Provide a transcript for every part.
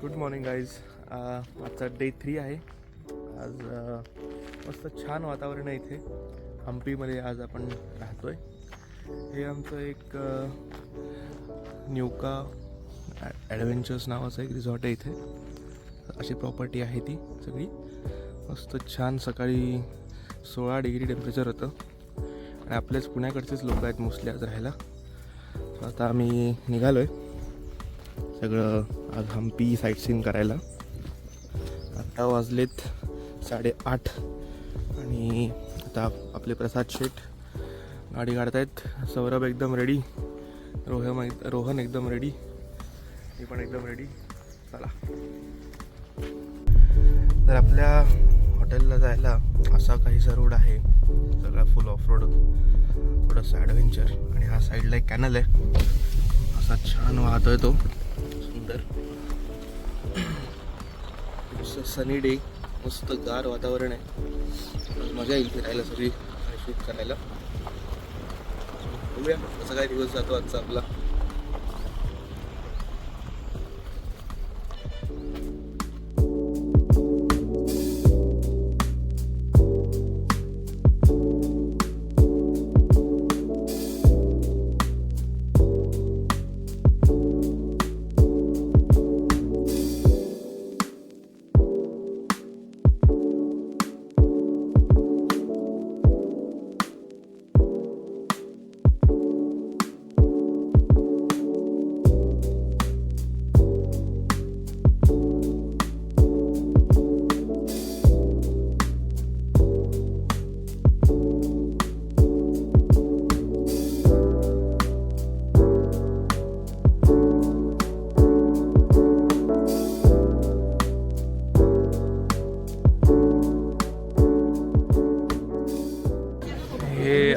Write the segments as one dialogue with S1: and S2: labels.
S1: Good morning guys. आजचा day 3 आहे. आज मस्त छान वातावरण आहे इथे हम्पीमध्ये. आज आपण राहतोय. हे आमचं एक न्यूका ॲडव्हेंचर्स नावाचं एक रिसॉर्ट आहे. इथे अशी प्रॉपर्टी आहे ती सगळी. मस्त छान सकाळी 16 डिग्री टेम्परेचर होतं आणि आपलेच पुण्याकडचेच लोक आहेत मोस्टली आज राहायला. आता आम्ही निघालो आहे सगळं आज हम्पी साईटसीन करायला. आत्ता वाजलेत 8:30 आणि आता आपले प्रसाद शेठ गाडी काढतायत. सौरभ एकदम रेडी, रोहन एकदम रेडी, मी पण एकदम रेडी. चला, तर आपल्या हॉटेलला जायला असा काहीसा रोड आहे. सगळा फुल ऑफ रोड, थोडंसं ॲडव्हेंचर. आणि हा साईडला एक कॅनल आहे, असा छान वाहतोय तो, सुंदर. सनी डे, मस्त गार वातावरण आहे. मजा येईल फिरायला सगळी आणि शूट करायला. बघूया कसा काय दिवस जातो आजचा आपला.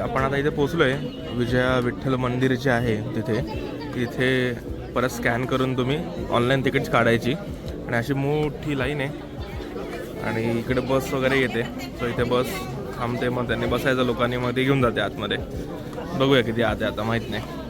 S1: आपण आता इथे पोचलो आहे. विजया विठ्ठल मंदिर जे आहे तिथे परत स्कॅन करून तुम्ही ऑनलाईन तिकीट्स काढायची. आणि अशी मोठी लाईन आहे आणि इकडे बस वगैरे येते. सो इथे बस थांबते, मग त्यांनी बसायचं लोकांनी, मग ते घेऊन जाते आतमध्ये. बघूया किती आत आहे आता, माहीत नाही.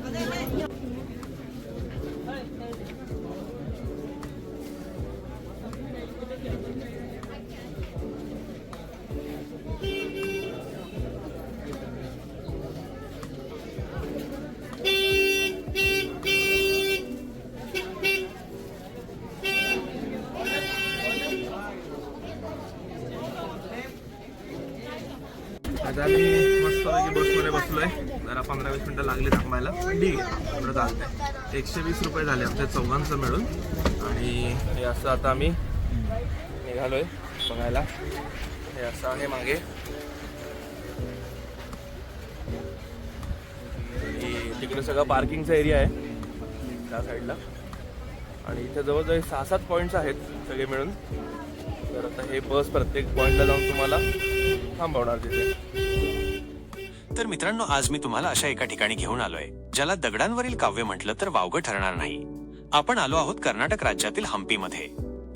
S1: आता आम्ही मस्तपैकी बसमध्ये बसलो आहे. जरा 15-20 मिनटं लागली थांबायला. ठीक आहे, थोडं चालतंय. 120 रुपये झाले आमच्या चौघांचं मिळून. आणि हे असं आता आम्ही निघालो आहे बघायला. हे असं आहे मागे. आणि तिकडे सगळं पार्किंगचा एरिया आहे त्या साईडला. आणि इथे जवळजवळ 6-7 पॉईंट्स आहेत सगळे मिळून. तर आता हे बस प्रत्येक पॉईंटला जाऊन तुम्हाला थांबवणार तिथे.
S2: तर मित्रांनो, आज मी तुम्हाला अशा एका ठिकाणी घेऊन आलोय ज्याला दगडांवरील काव्य म्हटलं तर वावगं ठरणार नाही. आपण आलो आहोत कर्नाटक राज्यातील हम्पीमध्ये.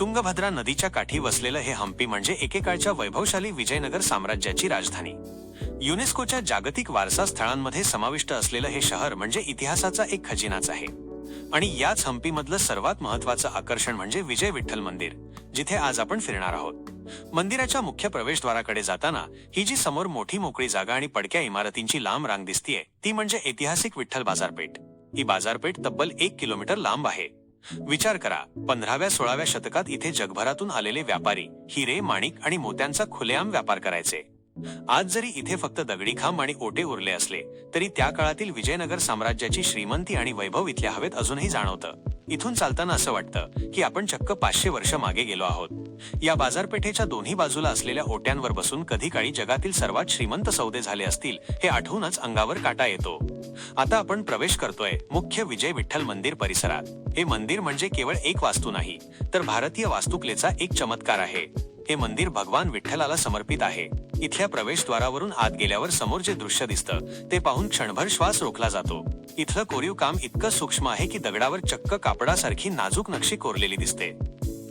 S2: तुंगभद्रा नदीच्या काठी वसलेलं हे हम्पी म्हणजे एकेकाळच्या वैभवशाली विजयनगर साम्राज्याची राजधानी. युनेस्कोच्या जागतिक वारसा स्थळांमध्ये समाविष्ट असलेलं हे शहर म्हणजे इतिहासाचा एक खजिनाच आहे. आणि याच हम्पीमधलं सर्वात महत्वाचं आकर्षण म्हणजे विजय विठ्ठल मंदिर, जिथे आज आपण फिरणार आहोत. मंदिराच्या मुख्य प्रवेशद्वाराकडे जाताना ही जी समोर मोठी मोकळी जागा आणि पडक्या इमारतींची लांब रांग दिसतीये, ती म्हणजे ऐतिहासिक विठ्ठल बाजारपेठ. ही बाजारपेठ तब्बल 1 किलोमीटर लांब आहे. विचार करा, 15व्या-16व्या शतकात इथे जगभरातून आलेले व्यापारी हिरे, माणिक आणि मोत्यांचा खुलेआम व्यापार करायचे. आज जरी इथे फक्त दगडी खांब आणि ओटे उरले असले तरी त्या काळातील विजयनगर साम्राज्याची श्रीमंती आणि वैभव इथल्या हवेत अजूनही जाणवतं. इथून चालताना असं वाटतं की आपण चक्क 500 वर्ष मागे गेलो आहोत. या बाजारपेठेच्या दोन्ही बाजूला असलेल्या ओट्यांवर बसून कधी काळी जगातील सर्वात श्रीमंत सौदे झाले असतील हे आठवूनच अंगावर काटा येतो. आता आपण प्रवेश करतोय मुख्य विजय विठ्ठल मंदिर परिसरात. हे मंदिर म्हणजे केवळ एक वास्तू नाही, तर भारतीय वास्तुकलेचा एक चमत्कार आहे. हे मंदिर भगवान विठ्ठलाला समर्पित आहे. इथल्या प्रवेशद्वारावरून आत गेल्यावर समोर जे दृश्य दिसतं ते पाहून क्षणभर श्वास रोखला जातो. इथलं कोरीव काम इतकं सूक्ष्म आहे की दगडावर चक्क कापडासारखी नाजूक नक्षी कोरलेली दिसते.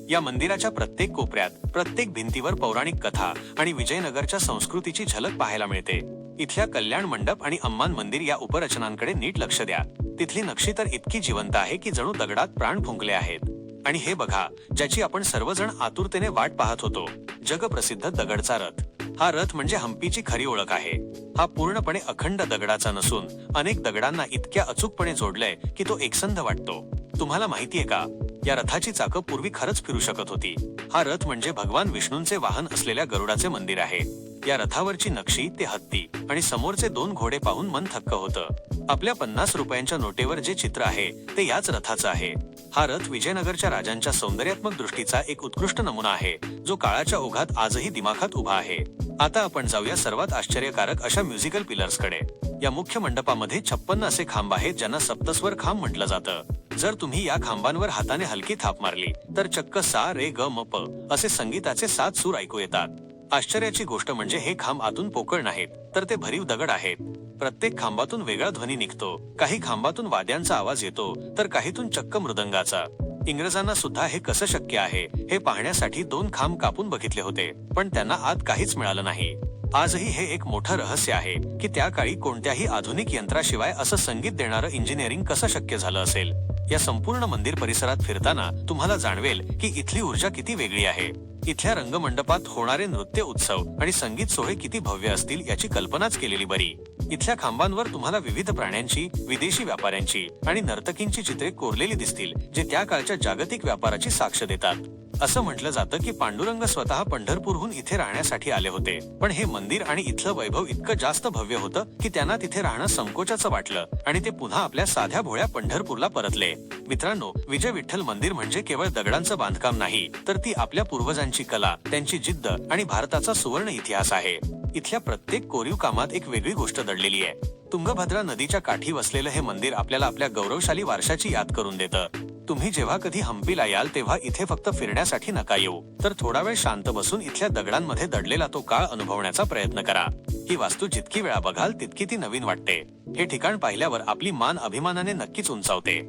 S2: या मंदिराच्या प्रत्येक कोपऱ्यात, प्रत्येक भिंतीवर पौराणिक कथा आणि विजयनगरच्या संस्कृतीची झलक पाहायला मिळते. इथल्या कल्याण मंडप आणि अम्मान मंदिर या उपरचनांकडे नीट लक्ष द्या. तिथली नक्षी तर इतकी जिवंत आहे की जणू दगडात प्राण फुंकले आहेत. आणि हे बघा, ज्याची आपण सर्वजण आतुरतेने वाट पाहत होतो, जगप्रसिद्ध दगडचा रथ. हा रथ म्हणजे हम्पीची खरी ओळख आहे. हा पूर्णपणे अखंड दगडाचा नसून अनेक दगडांना इतक्या अचूकपणे जोडलंय की तो एकसंध वाटतो. तुम्हाला माहितीये का, या रथाची चाकं पूर्वी खरंच फिरू शकत होती. हा रथ म्हणजे भगवान विष्णूंचे वाहन असलेल्या गरुडाचे मंदिर आहे. या रथावरची नक्षी, ते हत्ती आणि समोरचे 2 घोडे पाहून मन थक्क होतं. आपल्या 50 रुपयांच्या नोटेवर जे चित्र आहे ते याच रथाचं आहे. हा रथ विजयनगरच्या राजांच्या सौंदर्यात्मक दृष्टीचा एक उत्कृष्ट नमुना आहे, जो काळाच्या ओघात आजही दिमाखात उभा आहे. आता आपण जाऊया सर्वात आश्चर्यकारक अशा म्युझिकल पिलर्स कडे. या मुख्य मंडपामध्ये 56 असे खांब आहेत, ज्यांना सप्तस्वर खांब म्हटलं जातं. जर तुम्ही या खांबांवर हाताने हलकी थाप मारली तर चक्क सा रे ग म प असे संगीताचे 7 सूर ऐकू येतात. आश्चर्याची गोष्ट म्हणजे हे खांब आतून पोकळ नाहीत, तर ते भरीव दगड आहेत. प्रत्येक खांबातून वेगळा ध्वनी निघतो. काही खांबातून वाद्यांचा आवाज येतो, तर काहीतून चक्क मृदंगाचा. इंग्रजांना सुद्धा हे कसं शक्य आहे हे पाहण्यासाठी 2 खांब कापून बघितले होते, पण त्यांना आत काहीच मिळालं नाही. आजही हे एक मोठं रहस्य आहे की त्या काळी कोणत्याही आधुनिक यंत्राशिवाय असं संगीत देणारं इंजिनिअरिंग कसं शक्य झालं असेल. या संपूर्ण मंदिर परिसरात फिरताना तुम्हाला जाणवेल की इथली ऊर्जा किती वेगळी आहे. इथल्या रंगमंडपात होणारे नृत्य उत्सव आणि संगीत सोहळे किती भव्य असतील याची कल्पनाच केलेली बरी. इथल्या खांबांवर तुम्हाला विविध प्राण्यांची, विदेशी व्यापाऱ्यांची आणि नर्तकींची चित्रे कोरलेली दिसतील, जे त्या काळच्या जागतिक व्यापाराची साक्ष देतात. असं म्हटलं जातं की पांडुरंग स्वतः पंढरपूरहून इथे राहण्यासाठी आले होते, पण हे मंदिर आणि इथलं वैभव इतकं जास्त भव्य होतं की त्यांना तिथे राहणं संकोचाचं वाटलं आणि ते पुन्हा आपल्या साध्या भोळ्या पंढरपूरला परतले. मित्रांनो, विजय विठ्ठल मंदिर म्हणजे केवळ दगडांचं बांधकाम नाही, तर ती आपल्या पूर्वजांची कला, त्यांची जिद्द आणि भारताचा सुवर्ण इतिहास आहे. इथल्या प्रत्येक कोरीव कामात एक वेगळी गोष्ट दडलेली आहे. तुंगभद्रा नदीच्या काठी वसलेलं हे मंदिर आपल्याला आपल्या गौरवशाली वारशाची याद करून देतं. तुम्ही जेव्हा कधी हम्पीला याल तेव्हा इथे फक्त फिरण्यासाठी नका येऊ, तर थोडा वेळ शांत बसून इथल्या दगडांमध्ये दडलेला तो काळ अनुभवण्याचा प्रयत्न करा. ही वास्तू जितकी वेळा बघाल तितकी ती नवीन वाटते. हे ठिकाण पाहिल्यावर आपली मान अभिमानाने नक्कीच उंचावते.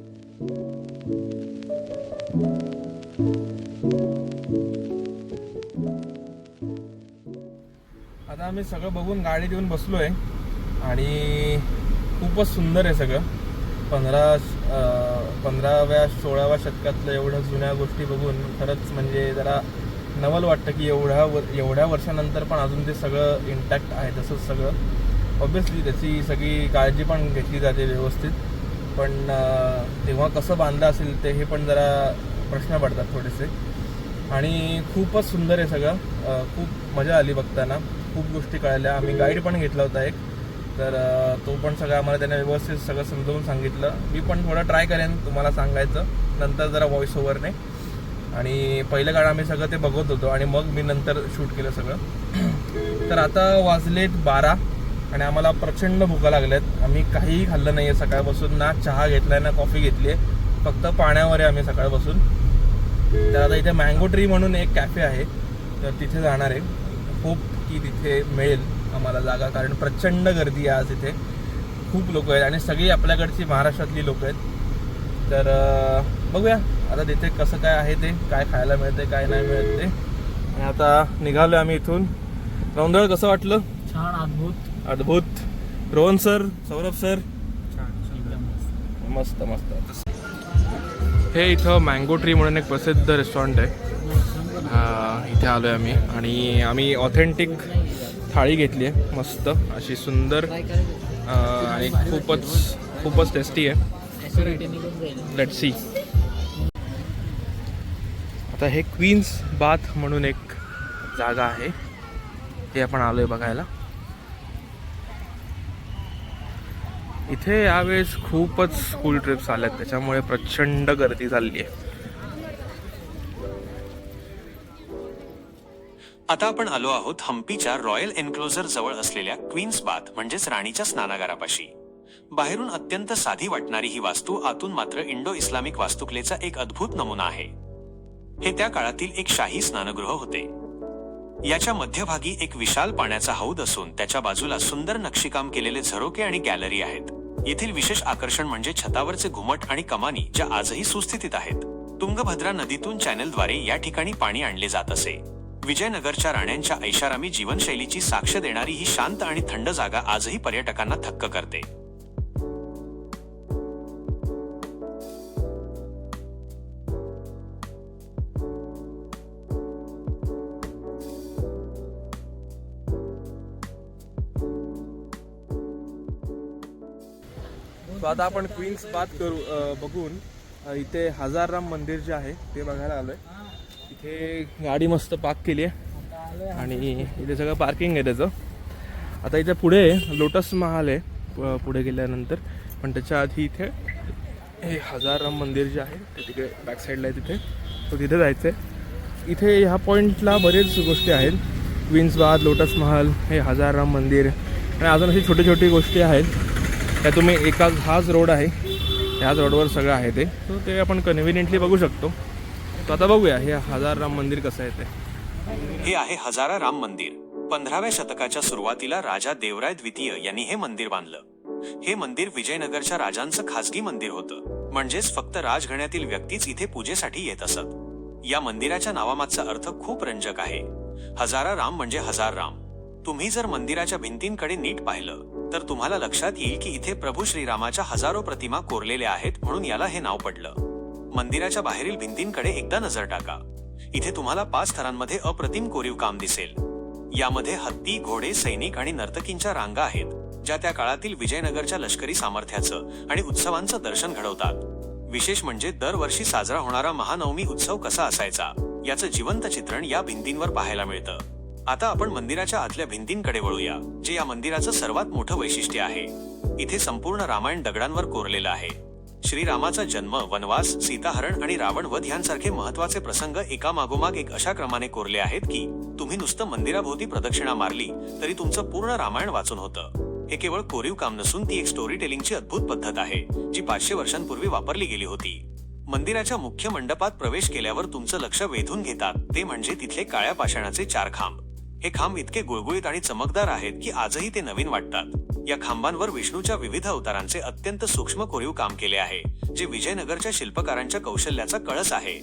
S1: आता आम्ही सगळं बघून गाडीत येऊन बसलोय आणि खूपच सुंदर आहे सगळं. 15व्या 16व्या शतकातलं एवढ्या जुन्या गोष्टी बघून खरंच म्हणजे जरा नवल वाटतं की एवढ्या वर्षानंतर पण अजून ते सगळं इंटॅक्ट आहे. तसंच सगळं ऑब्विसली त्याची सगळी काळजी पण घेतली जाते व्यवस्थित, पण तेव्हा कसं बांधलं असेल ते हे पण जरा प्रश्न पडतात थोडेसे. आणि खूपच सुंदर आहे सगळं. खूप मजा आली बघताना, खूप गोष्टी कळल्या. आम्ही गाईड पण घेतला होता एक, तर तो पण सगळं आम्हाला त्याने व्यवस्थित सगळं समजावून सांगितलं. मी पण थोडं ट्राय करेन तुम्हाला सांगायचं नंतर जरा व्हॉइस ओव्हरने. आणि पहिलं गाणं आम्ही सगळं ते बघत होतो आणि मग मी नंतर शूट केलं सगळं. तर आता वाजलेत 12 आणि आम्हाला प्रचंड भुका लागल्यात. आम्ही काहीही खाल्लं नाही आहे सकाळपासून, ना चहा घेतलाय ना कॉफी घेतली आहे, फक्त पाण्यावर आहे आम्ही सकाळपासून. तर आता इथे मँगो ट्री म्हणून एक कॅफे आहे, तर तिथे जाणार आहे. होप की तिथे मिळेल आम्हाला जागा, कारण प्रचंड गर्दी आहे आज इथे. खूप लोक आहेत आणि सगळी आपल्याकडची महाराष्ट्रातली लोक आहेत. तर बघूया आता तिथे कसं काय आहे, ते काय खायला मिळते काय नाही मिळत ते. आणि आता निघालो आम्ही इथून. रौंदळ कसं वाटलं?
S3: छान, अद्भुत
S1: अद्भुत. रोहन सर, सौरभ सर, मस्त मस्त. हे इथं मँगो ट्री म्हणून एक प्रसिद्ध रेस्टॉरंट आहे. इथे आलो आहे आम्ही आणि आम्ही ऑथेंटिक थाळी घेतली आहे, मस्त अशी सुंदर आणि खूपच टेस्टी आहे. Let's see. आता हे क्वीन्स बाथ म्हणून एक जागा आहे, हे आपण आलो आहे बघायला. इथे यावेळेस खूपच स्कूल ट्रिप्स आल्यात, त्याच्यामुळे प्रचंड गर्दी झाली आहे.
S2: आता आपण आलो आहोत हम्पीच्या रॉयल एन्क्लोजर जवळ असलेल्या क्वीन्स बाथ म्हणजेच राणीच्या स्नानागारापाशी. बाहेरून अत्यंत साधी वाटणारी ही वास्तू आतून मात्र इंडो इस्लामिक वास्तुकलेचा एक अद्भुत नमुना आहे. हे त्या काळातील एक शाही स्नानगृह होते. याच्या मध्यभागी एक विशाल पाण्याचा हौद असून त्याच्या बाजूला सुंदर नक्षीकाम केलेले झरोके आणि गॅलरी आहेत. येथील विशेष आकर्षण म्हणजे छतावरचे घुमट आणि कमानी, ज्या आजही सुस्थितीत आहेत. तुंगभद्रा नदीतून चॅनेलद्वारे या ठिकाणी पाणी आणले जात असे. विजयनगरच्या राण्यांच्या ऐशारामी जीवनशैलीची साक्ष देणारी ही शांत आणि थंड जागा आजही पर्यटकांना थक्क करते.
S1: सो आता आपण क्वीन्स बात बघून इथे हजारराम मंदिर जे आहे ते बघायला आलोय. इथे गाडी मस्त पार्क केली आहे आणि इथे सगळं पार्किंग आहे त्याचं. आता इथे पुढे लोटस महाल आहे पुढे गेल्यानंतर, पण त्याच्या आधी इथे हे हजारराम मंदिर जे आहे ते तिकडे बॅक साईडला आहे तिथे, तो तिथे जायचं आहे. इथे ह्या पॉईंटला बरेच गोष्टी आहेत, क्वीन्स बाथ, लोटस महल, हे हजारराम मंदिर आणि अजून अशी छोटी छोटी गोष्टी आहेत त्या तुम्ही हाच रोड आहे, ह्याच रोडवर सगळं आहे ते, सो ते आपण कन्व्हिनियंटली बघू शकतो. तर आता बघूया हे हजारराम मंदिर कसं आहे ते.
S2: हे आहे हजारा राम मंदिर. 15व्या शतकाच्या सुरुवातीला राजा देवराय द्वितीय यांनी हे मंदिर बांधलं. हे मंदिर विजयनगरच्या राजांचं खासगी मंदिर होतं, म्हणजेच फक्त राजघराण्यातील व्यक्तीच इथे पूजेसाठी येत असत. या मंदिराच्या नावामागचा अर्थ खूप रंजक आहे. हजारा राम म्हणजे हजार राम. तुम्ही जर मंदिराच्या भिंतींकडे नीट पाहिलं तर तुम्हाला लक्षात येईल की इथे प्रभू श्रीरामाच्या हजारो प्रतिमा कोरलेल्या आहेत, म्हणून याला हे नाव पडलं. मंदिराच्या बाहेरील भिंतींकडे एकदा नजर टाका. इथे तुम्हाला 5 थरांमध्ये अप्रतिम कोरीव काम दिसेल. यामध्ये हत्ती, घोडे, सैनिक आणि नर्तकींच्या रांगा आहेत, ज्या त्या काळातील विजयनगरच्या लष्करी सामर्थ्याचं आणि उत्सवांचं दर्शन घडवतात. विशेष म्हणजे दरवर्षी साजरा होणारा महानवमी उत्सव कसा असायचा याचं जिवंत चित्रण या भिंतींवर पाहायला मिळतं. आता आपण मंदिराच्या आतल्या भिंतींकडे वळूया, जे या मंदिराचं सर्वात मोठं वैशिष्ट्य आहे. इथे संपूर्ण रामायण दगडांवर कोरलेलं आहे. श्रीरामाचा जन्म, वनवास, सीताहरण आणि रावण वध यांसारखे महत्वाचे प्रसंग एकामागोमाग एक अशा क्रमाने कोरले आहेत की तुम्ही नुसतं मंदिराभोवती प्रदक्षिणा मारली तरी तुमचं पूर्ण रामायण वाचून होतं. हे केवळ कोरीव काम नसून ती एक स्टोरी टेलिंगची अद्भुत पद्धत आहे, जी 500 वर्षांपूर्वी वापरली गेली होती. मंदिराच्या मुख्य मंडपात प्रवेश केल्यावर तुमचं लक्ष वेधून घेतात ते म्हणजे तिथले काळ्या पाषाणाचे 4 खांब. हे खांब इतके गुळगुळीत आणि चमकदार आहेत की आजही ते नवीन वाटतात. या खांबांवर विष्णूच्या विविध अवतारांचे अत्यंत सूक्ष्म कोरीव काम केले आहे, जे विजयनगरच्या शिल्पकारांच्या कौशल्याचा कळस आहे.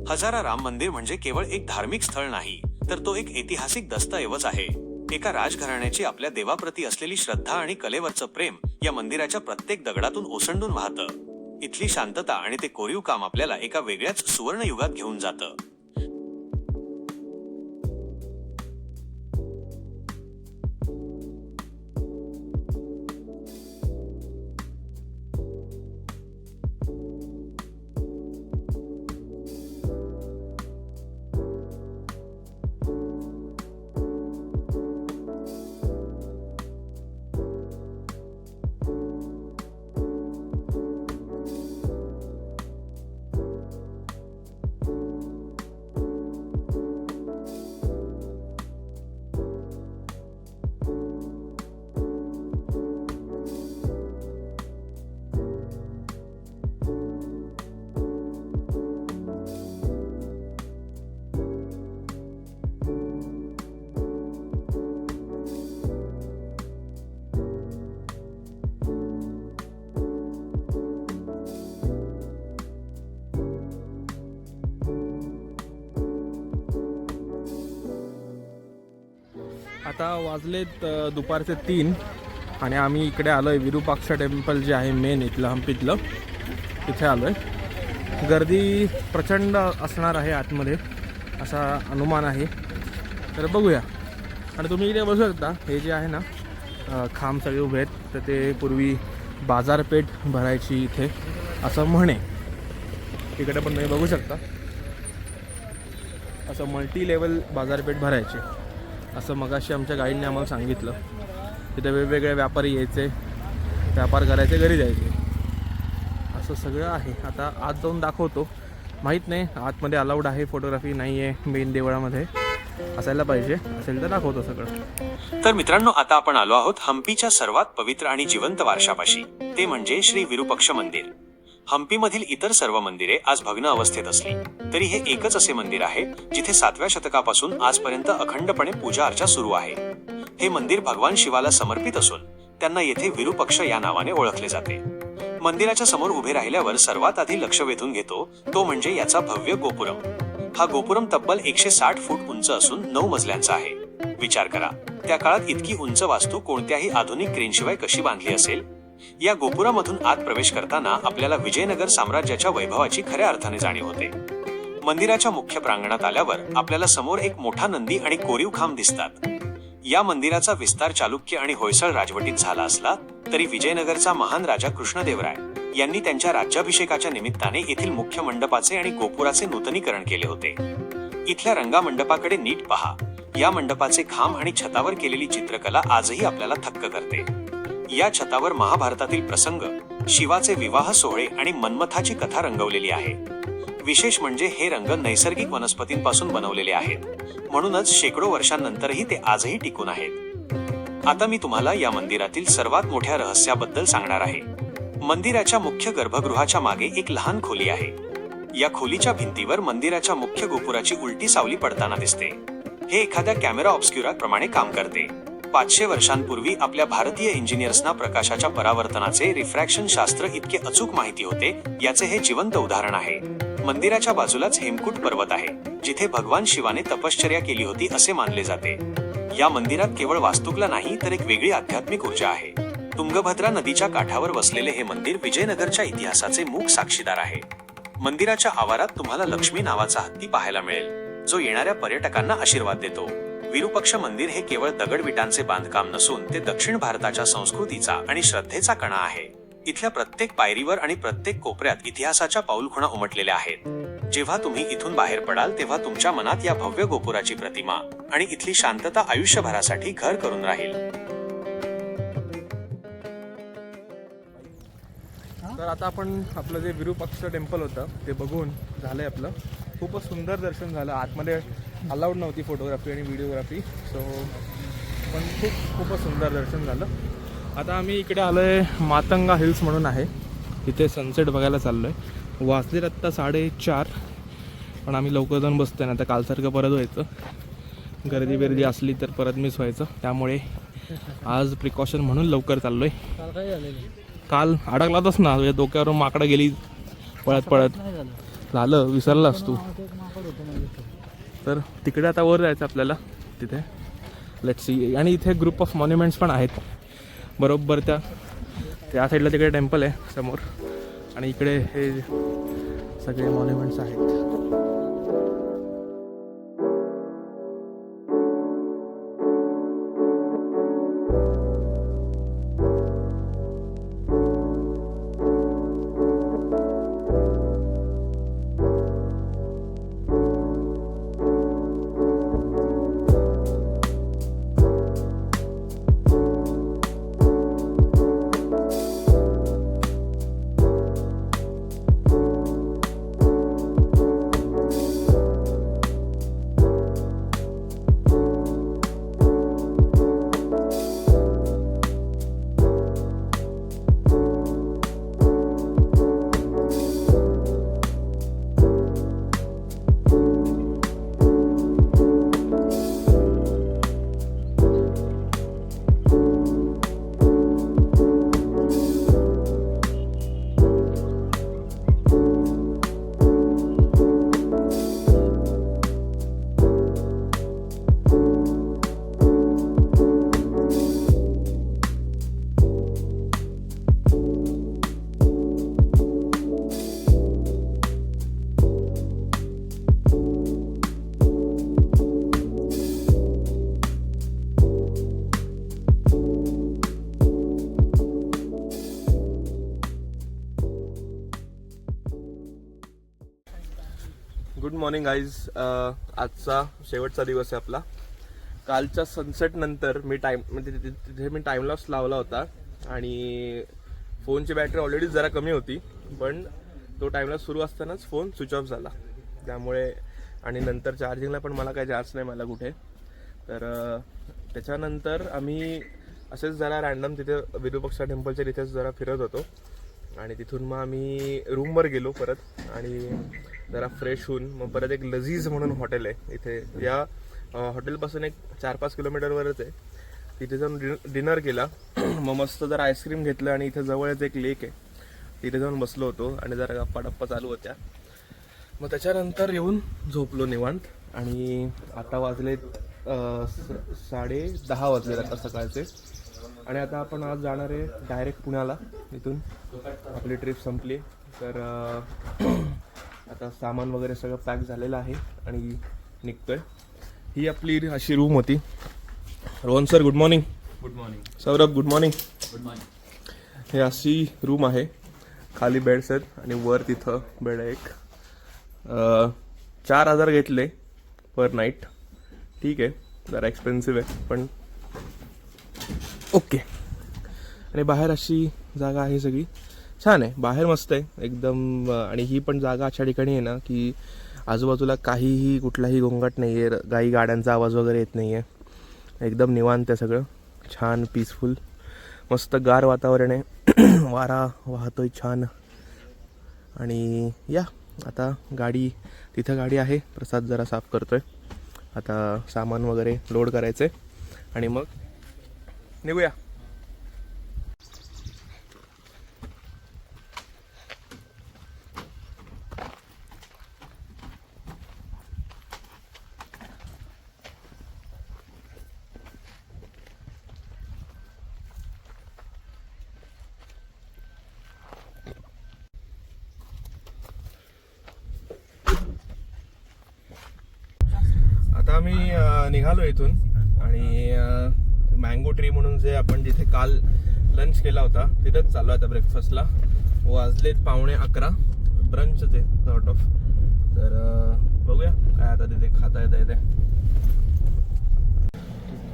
S2: हजारा राम मंदिर म्हणजे केवळ एक धार्मिक स्थळ नाही, तर तो एक ऐतिहासिक दस्तऐवज आहे. एका राजघराण्याची आपल्या देवाप्रती असलेली श्रद्धा आणि कलेवरचं प्रेम या मंदिराच्या प्रत्येक दगडातून ओसंडून वाहतं. इथली शांतता आणि ते कोरीव काम आपल्याला एका वेगळ्याच सुवर्ण युगात घेऊन जातं.
S1: आता वाजलेत दुपारचे 3 आणि आम्ही इकडे आलो आहे विरूपाक्ष टेम्पल जे आहे मेन इथलं हम्पीतलं, तिथे आलो आहे. गर्दी प्रचंड असणार आहे आतमध्ये असा अनुमान आहे, तर बघूया. आणि तुम्ही इथे बघू शकता हे जे आहे ना खांब सगळे उभे आहेत, तर ते पूर्वी बाजारपेठ भरायची इथे असं म्हणे. तिकडे पण तुम्ही बघू शकता असं मल्टी लेवल बाजारपेठ भरायची असं मगाशी आमच्या गाईडने आम्हाला सांगितलं. तिथे वेगवेगळे व्यापारी यायचे, व्यापार करायचे, घरी जायचे, असं सगळं आहे. आता आत जाऊन दाखवतो. माहीत नाही आतमध्ये अलाउड आहे फोटोग्राफी, नाही आहे मेन देवळामध्ये, असायला पाहिजे, असेल तर दाखवतो सगळं.
S2: तर मित्रांनो, आता आपण आलो आहोत हम्पीच्या सर्वात पवित्र आणि जिवंत वारशापाशी, ते म्हणजे श्री विरूपक्ष मंदिर. हम्पीमधील इतर सर्व मंदिरे आज भग्न अवस्थेत असली तरी हे एकच असे मंदिर आहे जिथे 7व्या शतकापासून आजपर्यंत अखंडपणे पूजा अर्चा सुरू आहे. हे मंदिर भगवान शिवाला समर्पित असून त्यांना येथे विरूपक्ष या नावाने ओळखले जाते. मंदिराच्या समोर उभे राहिल्यावर सर्वात आधी लक्ष वेधून घेतो तो म्हणजे याचा भव्य गोपुरम. हा गोपुरम तब्बल 160 फूट उंच असून 9 मजल्यांचा आहे. विचार करा, त्या काळात इतकी उंच वास्तू कोणत्याही आधुनिक क्रेनशिवाय कशी बांधली असेल. या गोपुरामधून आत प्रवेश करताना आपल्याला विजयनगर साम्राज्याच्या वैभवाची खऱ्या अर्थाने जाणीव होते. मंदिराच्या मुख्य प्रांगणात आल्यावर आपल्याला समोर एक मोठा नंदी आणि कोरीव खांब दिसतात. या मंदिराचा विस्तार चालुक्य आणि होयसळ राजवटीत झाला असला तरी विजयनगरचा महान राजा कृष्णदेवराय यांनी त्यांच्या राज्याभिषेकाच्या निमित्ताने येथील मुख्य मंडपाचे आणि गोपुराचे नूतनीकरण केले होते. इथल्या रंगामंडपाकडे नीट पहा. या मंडपाचे खांब आणि छतावर केलेली चित्रकला आजही आपल्याला थक्क करते. या छतावर महाभारतातील प्रसंग, शिवाचे विवाह सोहळे आणि मन्मथाची कथा रंगवलेली आहे. विशेष म्हणजे हे रंग नैसर्गिक वनस्पतींपासून बनवलेले आहेत, म्हणूनच शेकडो वर्षांनंतरही ते आजही टिकून आहेत. आता मी तुम्हाला या मंदिरातील सर्वात मोठ्या रहस्याबद्दल सांगणार आहे. मंदिराच्या मुख्य गर्भगृहाच्या मागे एक लहान खोली आहे. या खोलीच्या भिंतीवर मंदिराच्या मुख्य गोपुराची उलटी सावली पडताना दिसते. हे एखाद्या कॅमेरा ऑब्स्क्युरा प्रमाणे काम करते. 500 वर्षांपूर्वी आपल्या भारतीय इंजिनियर्सना प्रकाशाच्या परावर्तनाचे रिफ्रॅक्शन शास्त्र इतके अचूक माहिती होते, याचे हे जिवंत उदाहरण आहे. मंदिराच्या बाजूलाच हेमकूट पर्वत आहे, जिथे भगवान शिवाने तपश्चर्या केली होती असे मानले जाते. या मंदिरात केवळ वास्तुकला नाही तर एक वेगळी आध्यात्मिक ऊर्जा आहे. तुंगभद्रा नदीच्या काठावर वसलेले हे मंदिर विजयनगरच्या इतिहासाचे मूक साक्षीदार आहे. मंदिराच्या आवारात तुम्हाला लक्ष्मी नावाचा हत्ती पाहायला मिळेल, जो येणाऱ्या पर्यटकांना आशीर्वाद देतो. विरूपक्ष मंदिर हे केवळ दगडविटांचे बांधकाम नसून ते दक्षिण भारताच्या संस्कृतीचा आणि श्रद्धेचा कणा आहे. इथल्या प्रत्येक पायरीवर आणि प्रत्येक कोपऱ्यात इतिहासाच्या पाऊलखुणा उमटलेल्या आहेत. जेव्हा तुम्ही इथून बाहेर पडाल तेव्हा तुमच्या मनात या भव्य गोपुराची प्रतिमा आणि इथली शांतता आयुष्यभरासाठी घर करून राहील.
S1: तर आता आपण आपलं जे विरूपाक्ष टेम्पल होतं ते बघून झालंय आपलं. खूपच सुंदर दर्शन झालं. आतमध्ये अलाउड नव्हती फोटोग्राफी आणि व्हिडिओग्राफी, सो पण खूपच सुंदर दर्शन झालं. आता आम्ही इकडे आलो आहे मातंगा हिल्स म्हणून आहे, तिथे सनसेट बघायला चाललो आहे. वाजलेत आत्ता 4:30, पण आम्ही लवकर जाऊन बसतो आहे ना. आता कालसारखं परत व्हायचं, गर्दी असली तर परत मिस व्हायचं, त्यामुळे आज प्रिकॉशन म्हणून लवकर चाललो आहे. काल अडकलातच ना, तुझ्या डोक्यावरून माकडं गेली पळत झालं, विसरलास तू. तर तिकडे आता वर जायचं आपल्याला, तिथे लेट्स सी. आणि इथे ग्रुप ऑफ मॉन्युमेंट्स पण आहेत बरोबर त्या साईडला. तिकडे टेम्पल आहे समोर आणि इकडे हे सगळे मॉन्युमेंट्स आहेत. Good morning guys. आजचा शेवटचा दिवस आहे आपला. कालच्या सनसेट नंतर मी म्हणजे तिथे मी टाईमलॅप्स लावला होता आणि फोनची बॅटरी ऑलरेडी जरा कमी होती, पण तो टाईमलॅप्स सुरू असतानाच फोन स्विच ऑफ झाला. त्यामुळे आणि नंतर चार्जिंगला पण मला काही चार्ज नाही मला कुठे. तर त्याच्यानंतर आम्ही असेच जरा रॅन्डम तिथे विरूपाक्ष टेम्पलच्या तिथेच जरा फिरत होतो आणि तिथून मग आम्ही रूमवर गेलो परत आणि जरा फ्रेश होऊन मग परत एक लजीज म्हणून हॉटेल आहे इथे. या हॉटेलपासून एक 4-5 किलोमीटरवरच आहे. तिथे जाऊन डिनर केला. मग मस्त जरा आईस्क्रीम घेतलं आणि इथे जवळच एक लेक आहे, तिथे जाऊन बसलो होतो आणि जरा गप्पा चालू होत्या. मग त्याच्यानंतर येऊन झोपलो निवांत. आणि आता वाजले 10:30 वाजले आता सकाळचे. आणि आता आपण आज जाणार आहे डायरेक्ट पुण्याला. इथून आपली ट्रिप संपली. तर आता सामान वगैरे सगळं पॅक झालेलं आहे आणि निघतोय. ही आपली अशी रूम होती. Rohan sir good morning.
S3: Good morning.
S1: Saurabh good morning.
S3: Good morning.
S1: हे अशी रूम आहे, खाली बेड्स आहेत आणि वर तिथं बेड आहे एक. 4,000 घेतले पर नाईट. ठीक आहे, जरा एक्सपेन्सिव्ह आहे पण ओके. आणि बाहेर अशी जागा आहे, सगळी छान आहे, बाहेर मस्त आहे एकदम. आणि ही पण जागा अशा ठिकाणी आहे ना की आजूबाजूला काहीही कुठलाही गोंगाट नाही आहे, काही गाड्यांचा आवाज वगैरे येत नाही आहे, एकदम निवांत आहे सगळं, छान पीसफुल, मस्त गार वातावरण आहे, वारा वाहतोय छान. आणि या आता गाडी, तिथं गाडी आहे, प्रसाद जरा साफ करतोय, आता सामान वगैरे लोड करायचं आहे आणि मग निघूया. आता आम्ही निघालो इथून आणि मँगो ट्री म्हणून जे आपण जिथे काल लंच केला होता तिथंच चाललो आता ब्रेकफास्टला. वाजलेत 11:15, ब्रंचच आहे सॉर्ट ऑफ. तर बघूया काय आता तिथे खाता येतं इथे.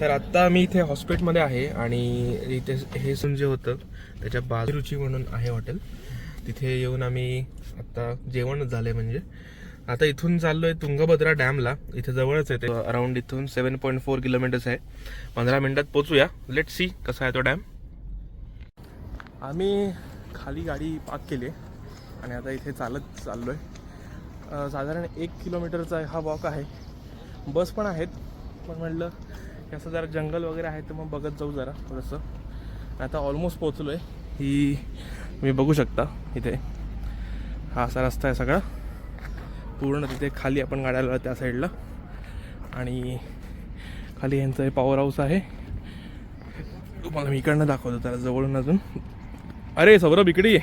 S1: तर आत्ता मी इथे हॉस्पिटलमध्ये आहे आणि इथे हे सून जे होतं त्याच्या बाजरुची म्हणून आहे हॉटेल, तिथे येऊन आम्ही आत्ता जेवणच झालं म्हणजे. आता इथून चाललोय तुंगभद्रा डॅमला, इथे जवळच आहे ते, अराउंड इथून 7.4 किलोमीटर्स आहे. 15 मिनिटात पोचूया. लेट सी कसा आहे तो डॅम. आम्ही खाली गाडी पार्क केली आहे आणि आता इथे चालत चाललोय. साधारण 1 किलोमीटरचा हा वॉक आहे. बस पण आहेत पण म्हटलं की असं जरा जंगल वगैरे आहे तर मग बघत जाऊ जरा थोडंसं. आता ऑलमोस्ट पोचलो आहे. ही तुम्ही बघू शकता इथे हा असा रस्ता आहे सगळा पूर्ण. तिथे खाली आपण गाड्या लावल्या त्या साईडला आणि खाली यांचं हे पॉवर हाऊस आहे. तुम्हाला मी इकडनं दाखवतो त्याला जवळून अजून. अरे सौरभ इकडे ये.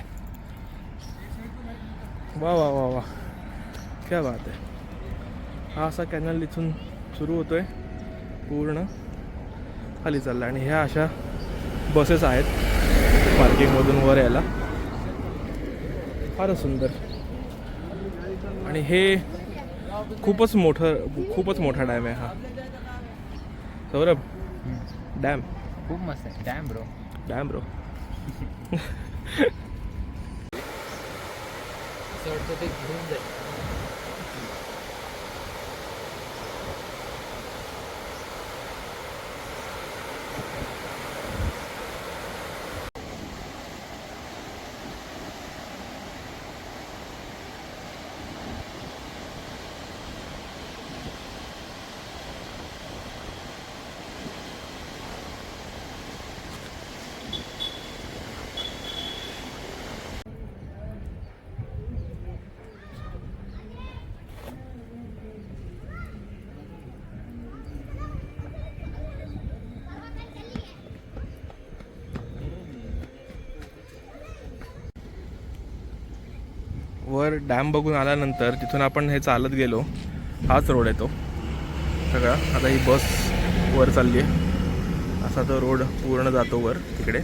S1: वा वा वा वा, क्या बात आहे. हा असा कॅनल इथून सुरू होतोय पूर्ण खाली चालला आणि ह्या अशा बसेस आहेत पार्किंगमधून वर यायला. फारच सुंदर. आणि हे खूपच मोठा डॅम आहे हा सौरभ. डॅम
S3: खूप मस्त आहे.
S1: Dam bro.
S3: ते घेऊन जाईल.
S1: वर डॅम बघून आल्यानंतर तिथून आपण हे चालत गेलो. हाच रोड आहे तो सगळा. आता ही बस वर चालली आहे. असा तो रोड पूर्ण जातो वर तिकडे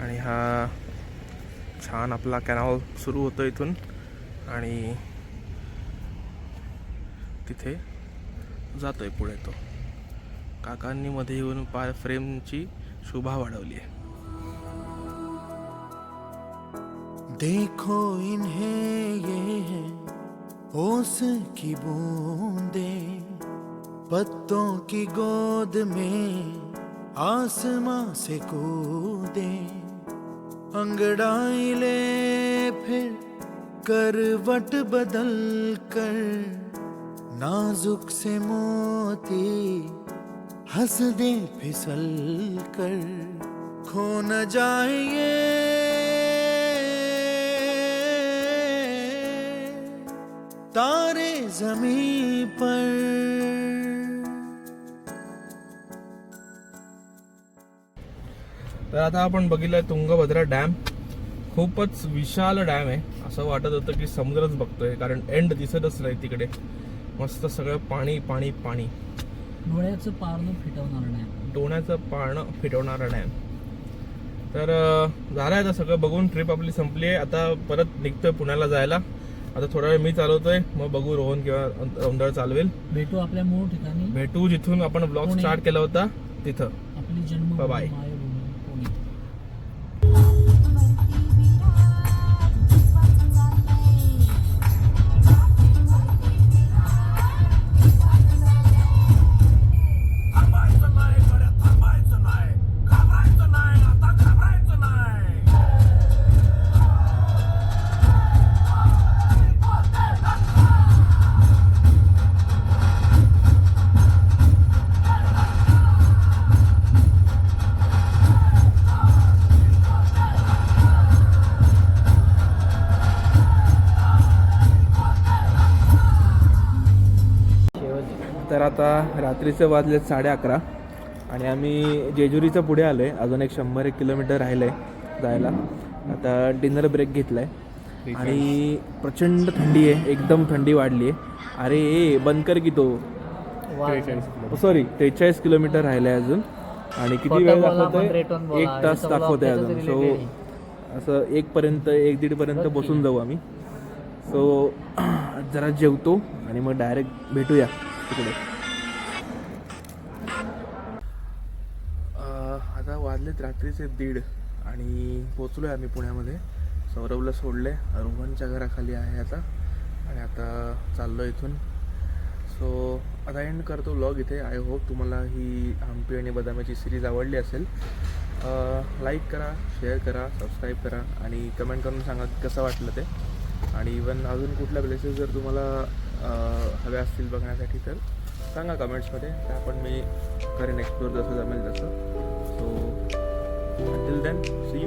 S1: आणि हा छान आपला कॅनॉल सुरू होतो इथून आणि तिथे जातोय पुढे तो. काकांनी मध्ये येऊन फ्रेमची शोभा वाढवली आहे.
S4: देखो इन्हें ये है ओस की बूंदें, पत्तों की गोद में आसमां से कूदे, अंगड़ाई ले फिर करवट बदल कर, नाजुक से मोती हंस दे फिसल कर, खो न जाए ये तारे जमीन पर.
S1: तर आता आपण बघितलंय तुंगभद्रा डॅम. खूपच विशाल डॅम आहे. असं वाटत होतं की समुद्रच बघतोय कारण एंड दिसतच नाही तिकडे. मस्त सगळं पाणी पाणी पाणी.
S3: डोळ्याचं पारणं फिटवणारा डॅम.
S1: डोण्याचं पारणं फिटवणारा डॅम. तर झालं आहे आता सगळं बघून. ट्रिप आपली संपली आहे. आता परत निघतोय पुण्याला जायला. आता थोडा वेळ मी चालवतोय, मग बघू रोहन किंवा औंधाळ चालवेल.
S3: भेटू आपल्या मूळ ठिकाणी,
S1: भेटू जिथून आपण ब्लॉग
S3: पुणे.
S1: स्टार्ट केला होता तिथं.
S3: आपली जन्मभूमी
S1: Bye-bye.
S3: मायभूमी पुणे.
S1: तर आता रात्रीचे वाजलेत 11:30 आणि आम्ही जेजुरीच्या पुढे आलो आहे. अजून एक 100-1 किलोमीटर राहिलं आहे जायला. आता डिनर ब्रेक घेतला आहे आणि प्रचंड थंडी आहे, एकदम थंडी वाढली आहे. अरे बंद कर की तो. सॉरी 43 किलोमीटर राहिलं आहे अजून. आणि किती वेळ दाखवतोय? 1 तास दाखवतोय अजून. सो असं 1-1:30 पर्यंत बसून जाऊ आम्ही. सो जरा जेवतो आणि मग डायरेक्ट भेटूया तिकडे. आता वाजलेत रात्रीचे 1:30 आणि पोचलो आहे आम्ही पुण्यामध्ये. सौरभला सोडले, रोहनच्या घराखाली आहे आता आणि आता चाललो इथून. सो आता एंड करतो व्लॉग इथे. आय होप तुम्हाला ही हम्पी आणि बदामीची सिरीज आवडली असेल. लाईक करा, शेअर करा, सबस्क्राईब करा आणि कमेंट करून सांगा कसं वाटलं ते. आणि इवन अजून कुठल्या प्लेसेस जर तुम्हाला हव्या असतील बघण्यासाठी तर सांगा कमेंट्समध्ये. त्या पण मी करेन एक्सप्लोर जसं जमेल तसं. So until then, see you.